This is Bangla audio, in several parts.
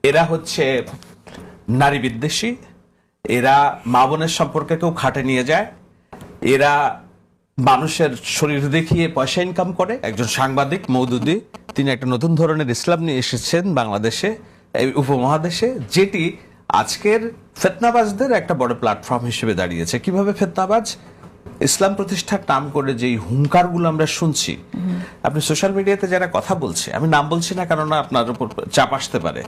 এরা হচ্ছে নারী বিদ্বেষী, এরা মা বোনের সম্পর্কেকেও খাটে নিয়ে যায়, এরা মানুষের শরীর দেখিয়ে পয়সা ইনকাম করে। একজন সাংবাদিক মওদুদী, তিনি একটা নতুন ধরনের ইসলাম নিয়ে এসেছেন বাংলাদেশে, এই উপমহাদেশে, যেটি আজকের ফিতনাবাজদের একটা বড় প্ল্যাটফর্ম হিসেবে দাঁড়িয়েছে। কিভাবে ফিতনাবাজ? ইসলাম প্রতিষ্ঠার নাম করে যেই হুঙ্কারগুলো আমরা শুনছি, আপনি সোশ্যাল মিডিয়াতে যারা কথা বলছে, আমি নাম বলছি না কারণ আপনার উপর চাপ আসতে পারে,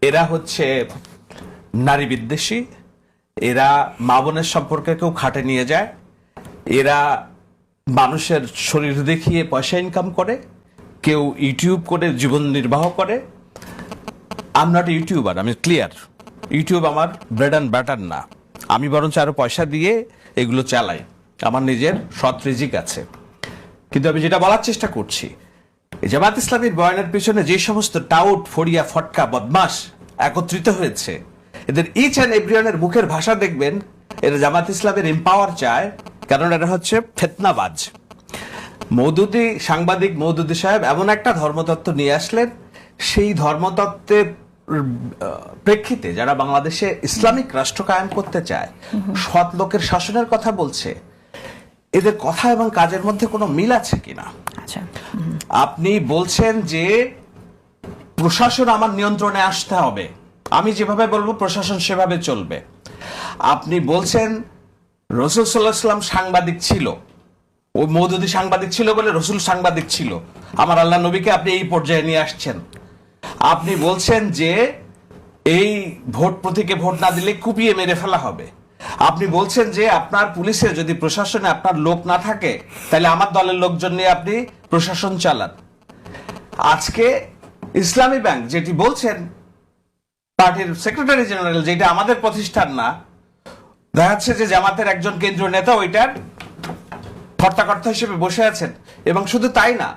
এরা হচ্ছে নারী বিদ্বেষী, এরা মা বোনের সম্পর্কেকেও খাটে নিয়ে যায়, এরা মানুষের শরীর দেখিয়ে পয়সা ইনকাম করে, কেউ ইউটিউব করে জীবন নির্বাহ করে। আই এম নট ইউটিউবার, আমি ক্লিয়ার। ইউটিউব আমার ব্রেড অ্যান্ড ব্যাটার না, আমি বরঞ্চ আরো পয়সা দিয়ে এগুলো চালাই, আমার নিজের সৎ রিজিক আছে। কিন্তু আমি যেটা বলার চেষ্টা করছি, জামাত ইসলামীর বয়ানের পিছনে যে সমস্ত টাউট, ফড়িয়া, ফটকা, বদমাস একত্রিত হয়েছে, এদের ইচ অ্যান্ড এভরিওয়ানের মুখের ভাষা দেখবেন এরা জামাত ইসলামের এম্পাওয়ার চায়, কারণ এরা হচ্ছে ফিতনাবাজ। মওদুদী, সাংবাদিক মওদুদী সাহেব এমন একটা ধর্মতত্ত্ব নিয়ে আসলেন, সেই ধর্মতত্ত্বের প্রেক্ষিতে যারা বাংলাদেশে ইসলামিক রাষ্ট্র কায়েম করতে চায়, সৎ লোকের শাসনের কথা বলছে, এদের কথা এবং কাজের মধ্যে কোনো মিল আছে কিনা? আপনি বলছেন যে প্রশাসন আমার নিয়ন্ত্রণে আসতে হবে, আমি যেভাবে বলবো প্রশাসন সেভাবে চলবে। আপনি বলছেন রাসূল সাল্লাল্লাহু আলাইহি ওয়াসাল্লাম সাংবাদিক ছিল, ওই মওদুদী সাংবাদিক ছিল বলে রাসূল সাংবাদিক ছিল, আমার আল্লাহ নবীকে আপনি এই পর্যায়ে নিয়ে আসছেন। আপনি বলছেন যে এই ভোট প্রতীকে ভোট না দিলে কুপিয়ে মেরে ফেলা হবে। আপনি বলছেন যে আপনার পুলিশে যদি প্রশাসনে আপনার লোক না থাকে, তাহলে আমার দলের লোকজন নিয়ে আপনি প্রশাসন চালান। আজকে ইসলামী ব্যাংক যেটি বলছেন, পার্টির সেক্রেটারি জেনারেল, যেটা আমাদের প্রতিষ্ঠান না, দেখা যাচ্ছে যে জামাতের একজন কেন্দ্রীয় নেতা ওইটার কর্তাকর্তা হিসেবে বসে আছেন। এবং শুধু তাই না,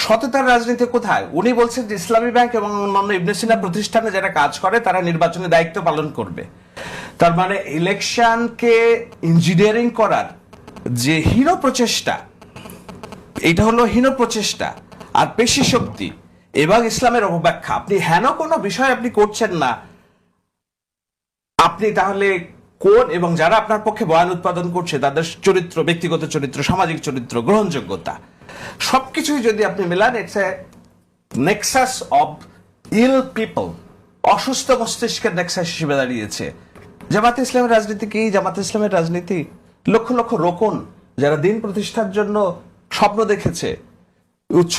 সততার রাজনীতি কোথায়? উনি বলছেন যে ইসলামী ব্যাংক এবং অন্যান্য ইবনে সিনা প্রতিষ্ঠানে যারা কাজ করে তারা নির্বাচনী দায়িত্ব পালন করবে। তার মানে ইলেকশনকে ইঞ্জিনিয়ারিং করার যে হীন প্রচেষ্টা, এটা হলো হীন প্রচেষ্টা আর পেশি শক্তি এবং ইসলামের অপব্যাখ্যা। আপনি হেন কোনো বিষয় আপনি করছেন না, আপনি তাহলে কোন, এবং যারা আপনার পক্ষে বয়ান উৎপাদন করছে তাদের চরিত্র, ব্যক্তিগত চরিত্র, সামাজিক চরিত্র, গ্রহণযোগ্যতা সবকিছুই যদি আপনি মেলান, it's a nexus of ill people, অসুস্থ মস্তিষ্কের নেক্সাস হিসেবে দাঁড়িয়েছে। জামাতে ইসলামের রাজনীতি কি? জামাতে ইসলামের রাজনীতি লক্ষ লক্ষ রোকন যারা দিন প্রতিষ্ঠার জন্য স্বপ্ন দেখেছে, উৎস